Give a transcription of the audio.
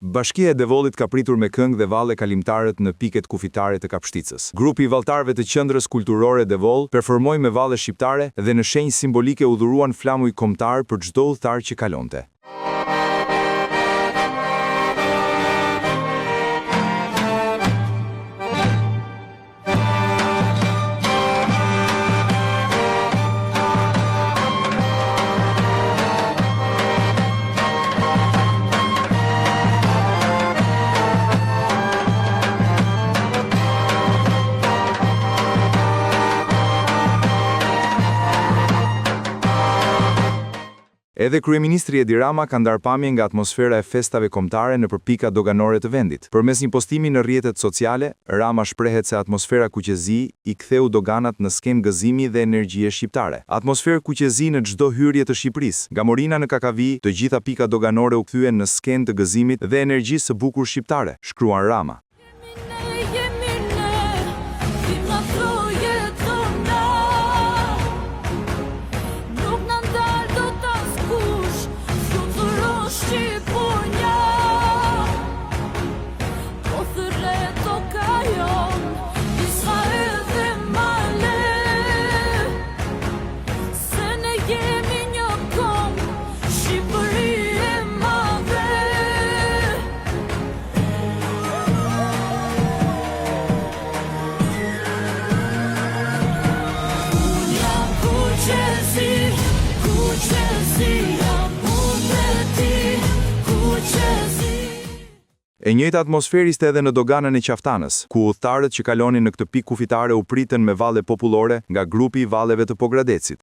Bashkia e Devollit ka pritur me këngë dhe valle kalimtarët në piket kufitare të Kapshticës. Grupi i valltarëve të Qendrës Kulturore Devoll performoi me valle shqiptare dhe në shenjë simbolike u dhuruan flamuj kombëtar për çdo udhëtar që kalonte. Edhe kryeministri Edi Rama ka ndarë pamje nga atmosfera e festave kombëtare nëpër pika doganore të vendit. Përmes një postimi në rrjetet sociale, Rama shprehet se atmosfera kuqezi i ktheu doganat në skemë gëzimi dhe energjie shqiptare. Atmosferë kuqezi në çdo hyrje të Shqipërisë. Nga Morina në Kakavi, të gjitha pika doganore u kthyen në skenë të gëzimit dhe energjisë së bukur shqiptare, shkruan Rama. E njëjta atmosferë ishte edhe në doganën e Qaftanës, ku udhëtarët që kalonin në këtë pikë kufitare u pritën me valle popullore nga grupi i valleve të Pogradecit.